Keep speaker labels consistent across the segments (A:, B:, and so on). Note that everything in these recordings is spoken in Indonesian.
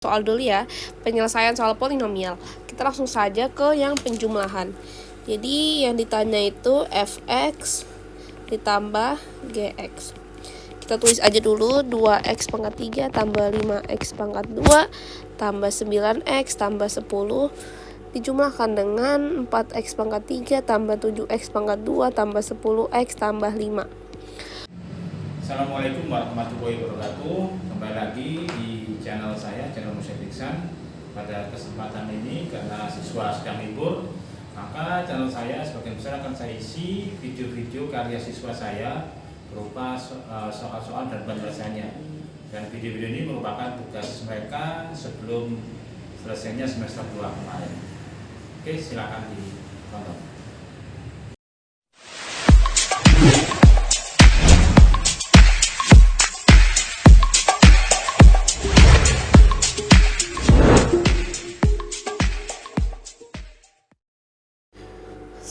A: Soal dulu ya, penyelesaian soal polinomial. Kita langsung saja ke yang penjumlahan. Jadi yang ditanya itu fx ditambah gx. Kita tulis aja dulu 2x pangkat 3 tambah 5x pangkat 2 tambah 9x tambah 10 dijumlahkan dengan 4x pangkat 3 tambah 7x pangkat 2 tambah 10x tambah 5.
B: Assalamualaikum warahmatullahi wabarakatuh. Kembali lagi di channel saya, channel Musik Iksan. Pada kesempatan ini karena siswa sedang libur, maka channel saya sebagian besar akan saya isi video-video karya siswa saya berupa soal-soal dan penjelasannya. Dan video-video ini merupakan tugas mereka sebelum selesainya semester 2 kemarin. Oke, silakan ditonton.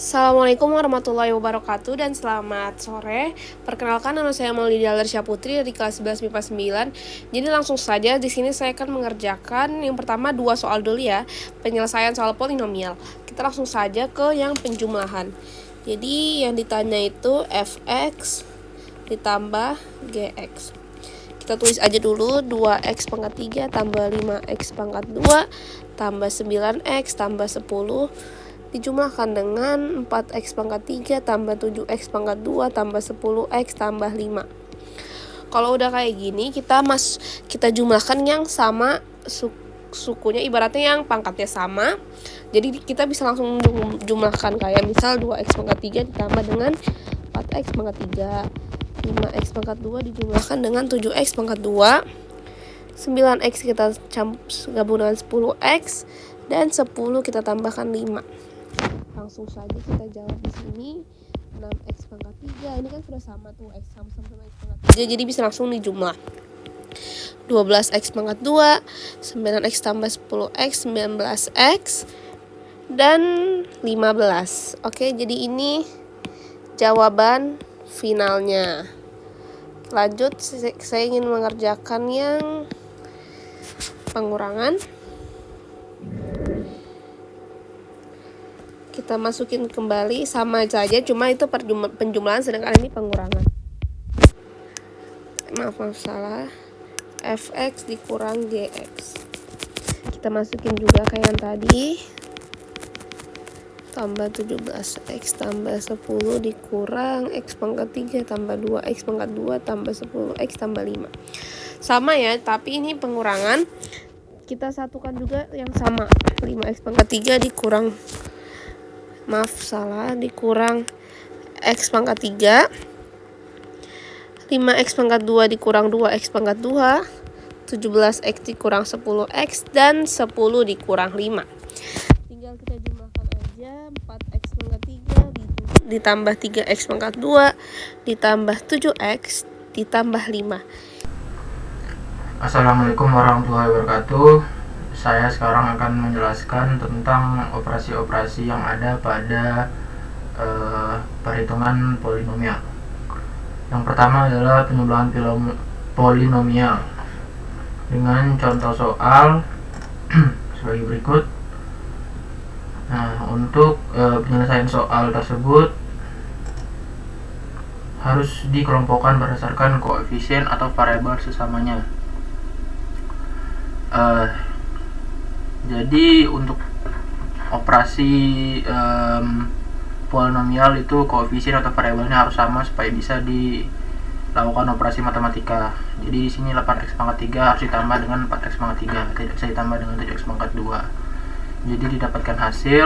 A: Assalamualaikum warahmatullahi wabarakatuh dan selamat sore. Perkenalkan, nama saya Maulida Arsya Putri dari kelas 11 MIPA 9. Jadi langsung saja di sini saya akan mengerjakan yang pertama 2 soal dulu ya, penyelesaian soal polinomial. Kita langsung saja ke yang penjumlahan. Jadi yang ditanya itu fx ditambah gx. Kita tulis aja dulu 2x pangkat 3 tambah 5x pangkat 2 tambah 9x tambah 10 dijumlahkan dengan 4x pangkat 3 tambah 7x pangkat 2 tambah 10x tambah 5. Kalau udah kayak gini, kita jumlahkan yang sama sukunya, ibaratnya yang pangkatnya sama. Jadi kita bisa langsung jumlahkan kayak misal 2x pangkat 3 ditambah dengan 4x pangkat 3, 5x pangkat 2 dijumlahkan dengan 7x pangkat 2, 9x kita gabung dengan 10x, dan 10 kita tambahkan 5. Langsung saja kita jawab di sini 6x pangkat 3. Ini kan sudah sama tuh, x sama x pangkat 3. Jadi bisa langsung dijumlah. 12x pangkat 2, 9x tambah 10x, 19x, dan 15. Oke, jadi ini jawaban finalnya. Lanjut, saya ingin mengerjakan yang pengurangan. Kita masukin kembali, sama saja, cuma itu penjumlahan sedangkan ini pengurangan. Maaf salah. Fx dikurang gx. Kita masukin juga kayak yang tadi. Tambah 17x tambah 10 dikurang x pangkat 3 tambah 2x pangkat 2 tambah 10x tambah 5. Sama ya, tapi ini pengurangan. Kita satukan juga yang sama. 5x pangkat 3 dikurang dikurang x pangkat 3, 5x pangkat 2 dikurang 2x pangkat 2, 17x dikurang 10x, dan 10 dikurang 5. Tinggal kita jumlahkan aja. 4x pangkat 3 ditambah 3x pangkat 2 ditambah 7x ditambah 5.
C: Assalamualaikum warahmatullahi wabarakatuh. Saya sekarang akan menjelaskan tentang operasi-operasi yang ada pada perhitungan polinomial. Yang pertama adalah penjumlahan polinomial dengan contoh soal sebagai berikut. Nah, untuk penyelesaian soal tersebut harus dikelompokkan berdasarkan koefisien atau variabel sesamanya. Jadi untuk operasi polinomial itu koefisien atau variabelnya harus sama supaya bisa dilakukan operasi matematika. Jadi di sini 8x pangkat 3 harus ditambah dengan 4x pangkat 3, tidak bisa ditambah dengan 7x pangkat 2. Jadi didapatkan hasil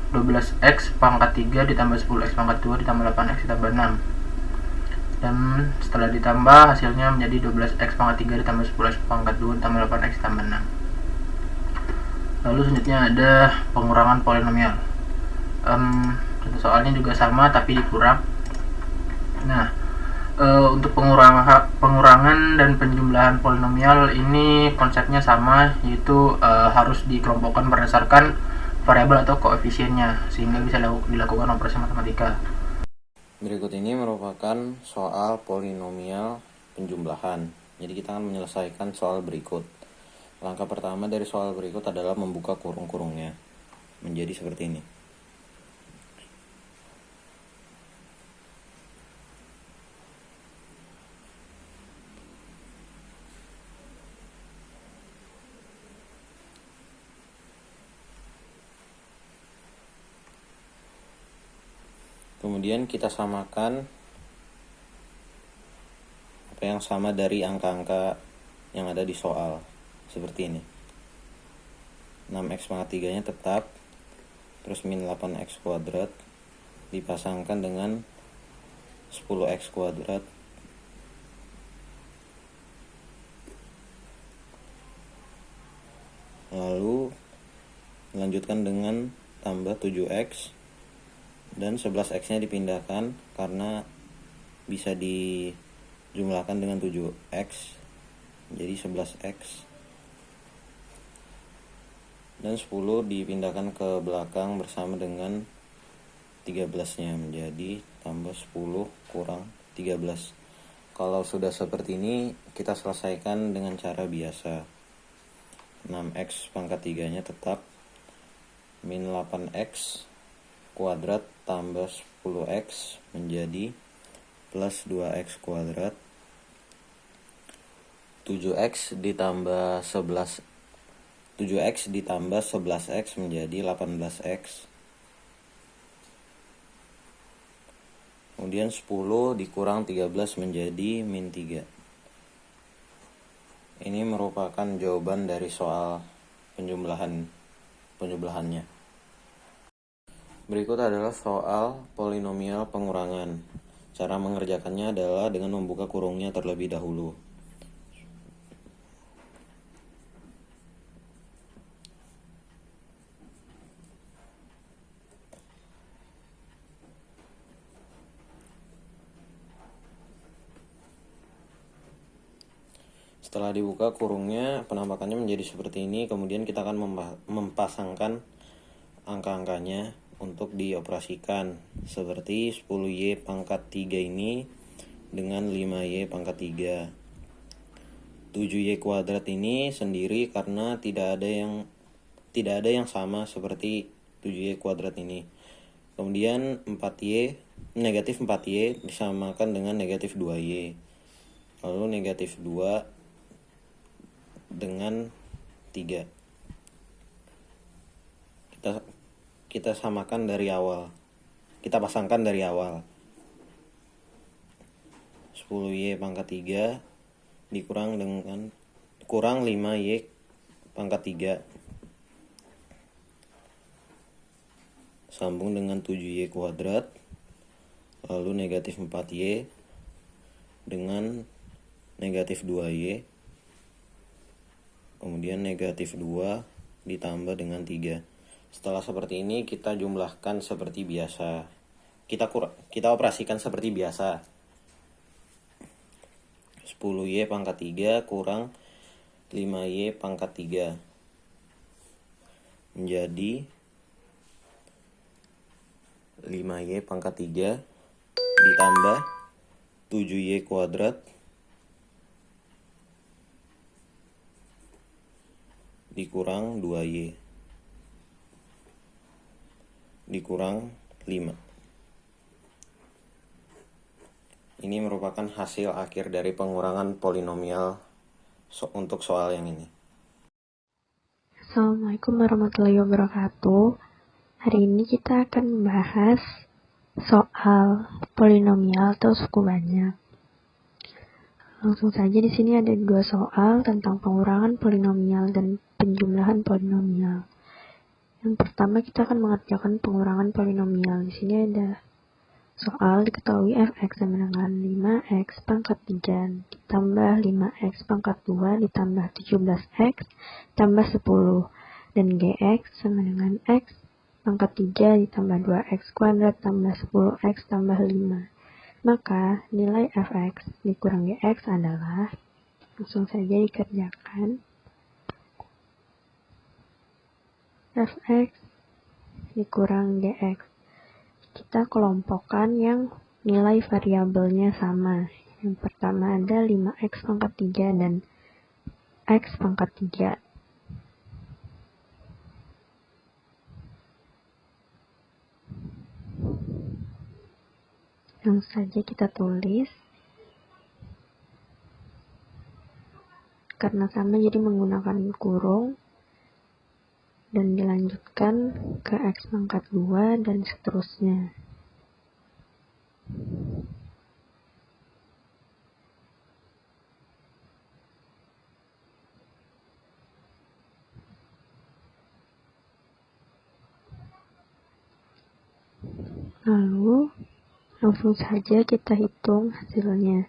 C: 12x pangkat 3 ditambah 10x pangkat 2 ditambah 8x ditambah 6. Dan setelah ditambah hasilnya menjadi 12x pangkat 3 ditambah 10x pangkat 2 ditambah 8x ditambah 6. Lalu selanjutnya ada pengurangan polinomial. Contoh soalnya juga sama tapi dikurang. Nah, untuk pengurangan dan penjumlahan polinomial ini konsepnya sama, yaitu harus dikelompokkan berdasarkan variabel atau koefisiennya sehingga bisa dilakukan operasi matematika.
D: Berikut ini merupakan soal polinomial penjumlahan. Jadi kita akan menyelesaikan soal berikut. Langkah pertama dari soal berikut adalah membuka kurung-kurungnya menjadi seperti ini. Kemudian kita samakan apa yang sama dari angka-angka yang ada di soal, seperti ini. 6x pangkat 3 nya tetap, terus min 8x kuadrat dipasangkan dengan 10x kuadrat lalu lanjutkan dengan tambah 7x dan 11x nya dipindahkan karena bisa dijumlahkan dengan 7x jadi 11x, dan 10 dipindahkan ke belakang bersama dengan 13 nya menjadi tambah 10 kurang 13. Kalau sudah seperti ini kita selesaikan dengan cara biasa. 6x pangkat 3 nya tetap, min 8x kuadrat tambah 10x menjadi plus 2x kuadrat, 7x ditambah 11x menjadi 18x, kemudian 10 dikurang 13 menjadi min 3. Ini merupakan jawaban dari soal penjumlahannya. Berikut adalah soal polinomial pengurangan. Cara mengerjakannya adalah dengan membuka kurungnya terlebih dahulu. Setelah dibuka kurungnya, penampakannya menjadi seperti ini. Kemudian kita akan mempasangkan angka-angkanya untuk dioperasikan, seperti 10y pangkat 3 ini dengan 5y pangkat 3. 7y kuadrat ini sendiri karena tidak ada yang sama seperti 7y kuadrat ini. Kemudian negatif 4y disamakan dengan negatif 2y. Lalu negatif 2 dengan 3. Kita samakan dari awal. Kita pasangkan dari awal. 10y pangkat 3 kurang 5y pangkat 3 sambung dengan 7y kuadrat, lalu negatif 4y dengan negatif 2y, kemudian negatif 2 ditambah dengan 3. Setelah seperti ini kita jumlahkan seperti biasa. Kita operasikan seperti biasa. 10y pangkat 3 kurang 5y pangkat 3 menjadi 5y pangkat 3 ditambah 7y kuadrat dikurang 2y dikurang 5. Ini merupakan hasil akhir dari pengurangan polinomial untuk soal yang ini.
E: Assalamualaikum warahmatullahi wabarakatuh. Hari ini kita akan membahas soal polinomial atau suku banyak. Langsung saja, di sini ada 2 soal tentang pengurangan polinomial dan penjumlahan polinomial. Yang pertama kita akan mengerjakan pengurangan polinomial. Di sini ada soal diketahui fx sama dengan 5x pangkat 3 ditambah 5x pangkat 2 ditambah 17x tambah 10 dan gx sama dengan x pangkat 3 ditambah 2x kuadrat tambah 10x tambah 5. Maka nilai fx dikurang gx adalah, langsung saja dikerjakan, fx dikurang gx. Kita kelompokkan yang nilai variabelnya sama. Yang pertama ada 5x pangkat 3 dan x pangkat 3. Langsung saja kita tulis. Karena sama jadi menggunakan kurung. Dan dilanjutkan ke X pangkat 2 dan seterusnya. Lalu langsung saja kita hitung hasilnya.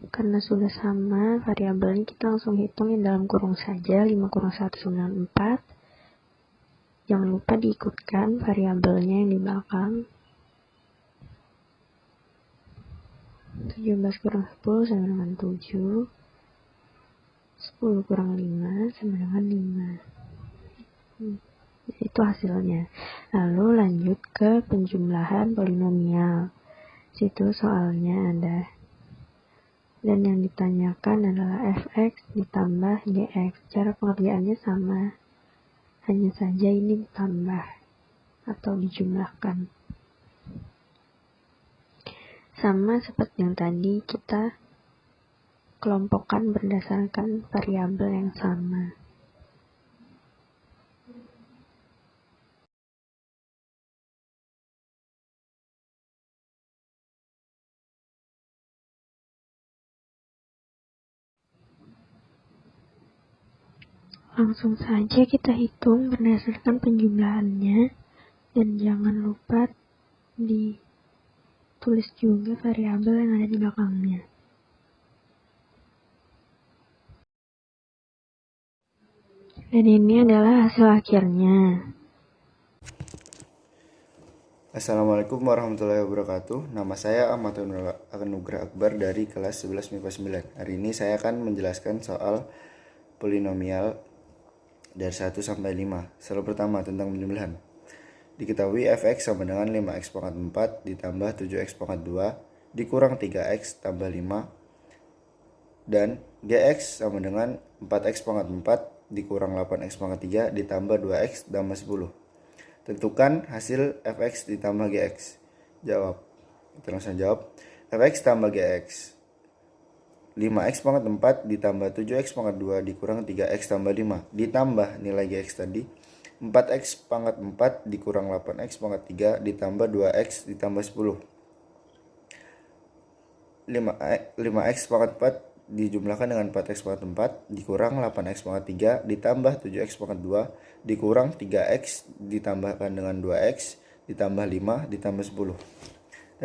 E: Karena sudah sama variabelnya, kita langsung hitung yang dalam kurung saja. 5 kurung 1 94. Jangan lupa diikutkan variabelnya yang di belakang. 17 kurang 10 sama dengan 7. 10 kurang 5 sama dengan 5. Itu hasilnya. Lalu lanjut ke penjumlahan polinomial. Situ soalnya ada. Dan yang ditanyakan adalah fx ditambah gx. Cara pengerjaannya sama. Hanya saja ini ditambah atau dijumlahkan. Sama seperti yang tadi, kita kelompokkan berdasarkan variabel yang sama. Langsung saja kita hitung berdasarkan penjumlahannya, dan jangan lupa ditulis juga variabel yang ada di belakangnya. Dan ini adalah hasil akhirnya.
F: Assalamualaikum warahmatullahi wabarakatuh. Nama saya Ahmad Anugrah Akbar dari kelas 11 MIPA 9. Hari ini saya akan menjelaskan soal polinomial dari 1 sampai 5. Soal pertama tentang penjumlahan. Diketahui fx sama dengan 5x pangkat 4 ditambah 7x pangkat 2 dikurang 3x tambah 5, dan gx sama dengan 4x pangkat 4 dikurang 8x pangkat 3 ditambah 2x tambah 10. Tentukan hasil fx ditambah gx. Jawab. Kita langsung jawab. Fx tambah gx. 5x pangkat 4 ditambah 7x pangkat 2 dikurang 3x tambah 5. Ditambah nilai gx tadi. 4x pangkat 4 dikurang 8x pangkat 3 ditambah 2x ditambah 10. 5x pangkat 4 dijumlahkan dengan 4x pangkat 4 dikurang 8x pangkat 3 ditambah 7x pangkat 2 dikurang 3x ditambahkan dengan 2x ditambah 5 ditambah 10.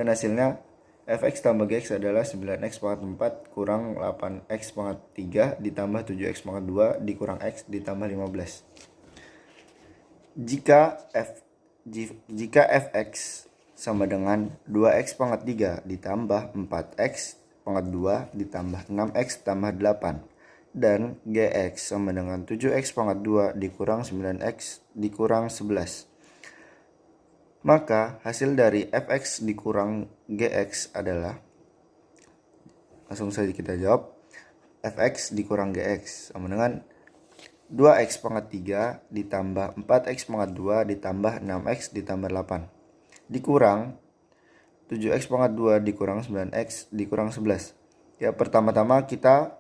F: Dan hasilnya fx tambah gx adalah 9x pangkat 4 kurang 8x pangkat 3 ditambah 7x pangkat 2 dikurang x ditambah 15. Jika fx sama dengan 2x pangkat 3 ditambah 4x pangkat 2 ditambah 6x tambah 8, dan gx sama dengan 7x pangkat 2 dikurang 9x dikurang 11, maka hasil dari fx dikurang gx adalah, langsung saja kita jawab, fx dikurang gx sama dengan 2x pangkat 3 ditambah 4x pangkat 2 ditambah 6x ditambah 8 dikurang 7x pangkat 2 dikurang 9x dikurang 11. Ya, pertama-tama kita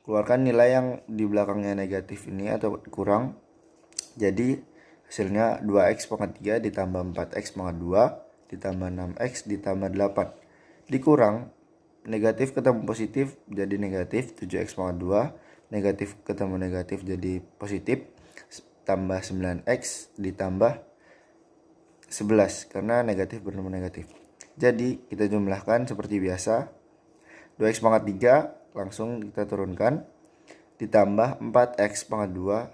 F: keluarkan nilai yang di belakangnya negatif ini atau kurang. Jadi hasilnya 2x pangkat 3 ditambah 4x pangkat 2 ditambah 6x ditambah 8 dikurang negatif ketemu positif jadi negatif 7x pangkat 2, negatif ketemu negatif jadi positif, tambah 9x ditambah 11 karena negatif bertemu negatif. Jadi kita jumlahkan seperti biasa. 2x pangkat 3 langsung kita turunkan ditambah 4x pangkat 2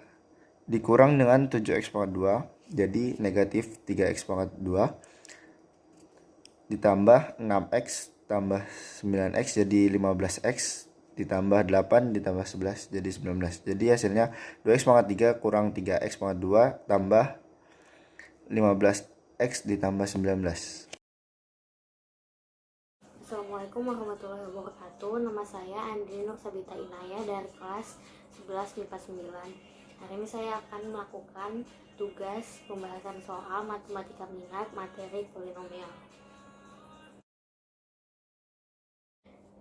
F: dikurang dengan 7x pangkat 2 jadi negatif 3x pangkat 2 ditambah 6x tambah 9x jadi 15x ditambah 8 ditambah 11 jadi 19. Jadi hasilnya 2x pangkat 3 kurang 3x pangkat 2 tambah 15x ditambah 19.
G: Assalamualaikum warahmatullahi wabarakatuh. Nama saya Andri Nur Sabita Inaya dari kelas 11 MIPA 9. Hari ini saya akan melakukan tugas pembahasan soal matematika minat materi polinomial.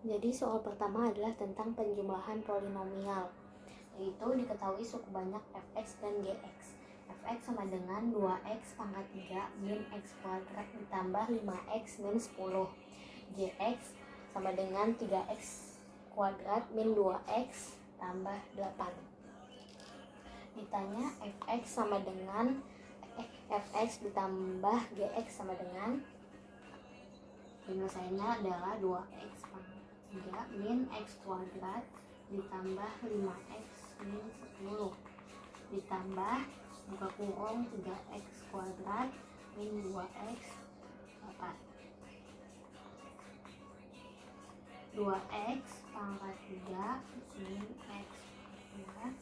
G: Jadi soal pertama adalah tentang penjumlahan polinomial, yaitu diketahui suku banyak fx dan gx. Fx sama dengan 2x pangkat 3 min x kuadrat ditambah 5x min 10. Gx sama dengan 3x kuadrat min 2x tambah 8. Ditanya fx sama dengan fx ditambah gx sama dengan, penyelesaiannya adalah 2x pangkat 3 min x kuadrat ditambah 5x min 10 ditambah buka kurung 3x kuadrat min 2x 8. 2x pangkat 3 min x kuadrat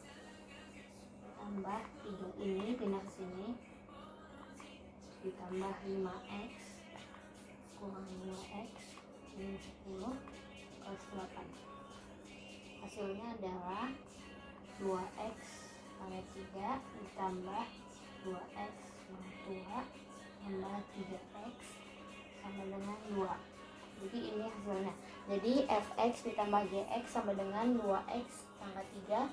G: tambah 3 ini pindah ke sini ditambah 5x kurang 5x min 10 plus 8. Hasilnya adalah 2x pangkat 3 ditambah 2x pangkat 2 tambah 3x sama dengan 2. Jadi ini hasilnya. Jadi fx ditambah gx sama dengan 2x pangkat 3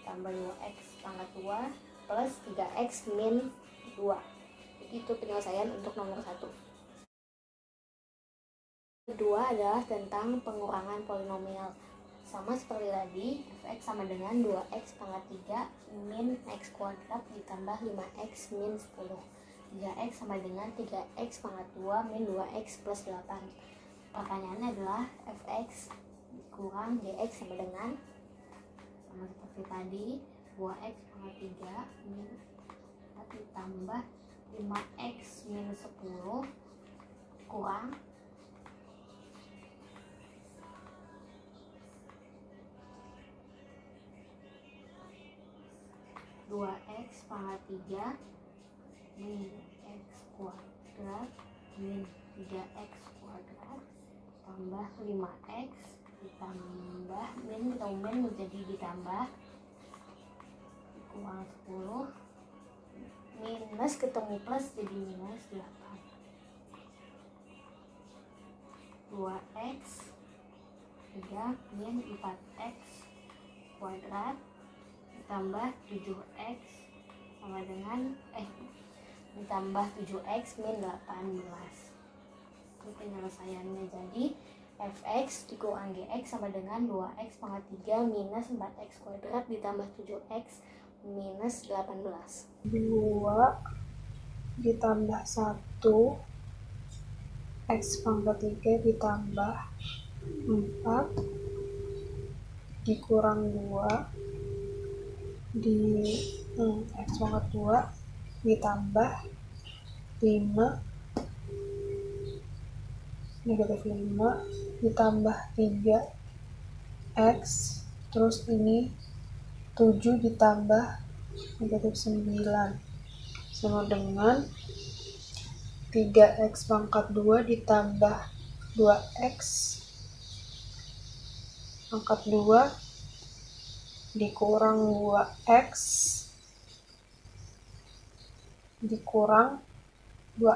G: tambah 2x pangkat 2 plus 3x min 2. Itu penyelesaian untuk nomor 1. Kedua adalah tentang pengurangan polinomial. Sama seperti tadi, fx sama dengan 2x pangkat 3 min x kuadrat ditambah 5x min 10. 3x sama dengan 3x pangkat 2 min 2x plus 8. Pertanyaannya adalah fx kurang gx sama dengan, sama seperti tadi, 2x pangkat 3 min 4 ditambah 5x min 10 kurang 2x pangkat 3 min x kuadrat min 3x kuadrat tambah 5x ditambah min, ketemu min menjadi ditambah kurang 10 minus ketemu plus jadi minus 8. 2x 3 min 4x kuadrat ditambah 7x sama dengan ditambah 7x min 18. Itu penyelesaiannya. Jadi fx dikurang gx sama dengan 2x pangkat 3 minus 4x kuadrat ditambah 7x minus 18.
E: 2 ditambah 1 x pangkat 3 ditambah 4 dikurang 2 di x pangkat 2 ditambah 5 negatif 5 ditambah 3x terus ini 7 ditambah negatif 9 sama dengan 3x pangkat 2 ditambah 2x pangkat 2 dikurang 2x dikurang 2.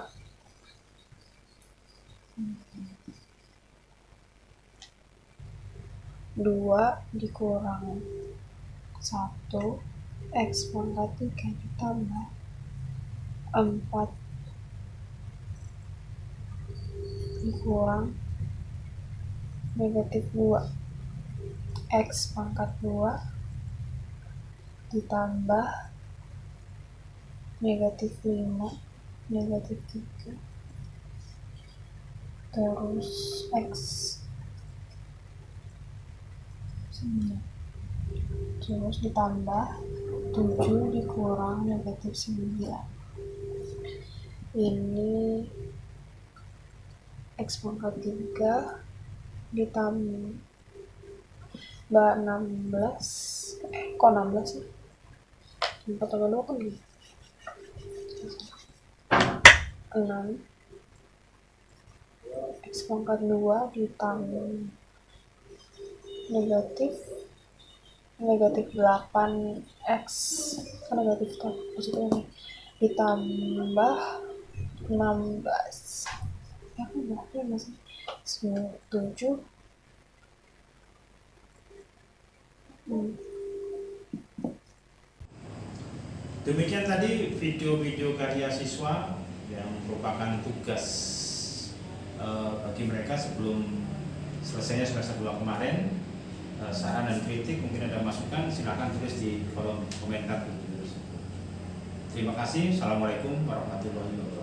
E: 2 dikurang 1 x pangkat 3 ditambah 4 dikurang negatif 2 x pangkat 2 ditambah negatif 5 negatif 3 terus x terus ditambah 7 dikurang negatif 9. Ini x pangkat 3 ditambah 16 kok 16 sih? 4 tambah 2 kan gitu 6 x pangkat 2 ditambah negatif
H: negatif 8x kan negatif kan positif ini ditambah 16 ya kan berarti masih 7
B: Demikian tadi video-video karya siswa yang merupakan tugas bagi mereka sebelum selesainya semester 2 kemarin. Saran dan kritik mungkin ada masukan, silakan tulis di kolom komentar. Terima kasih. Assalamualaikum warahmatullahi wabarakatuh.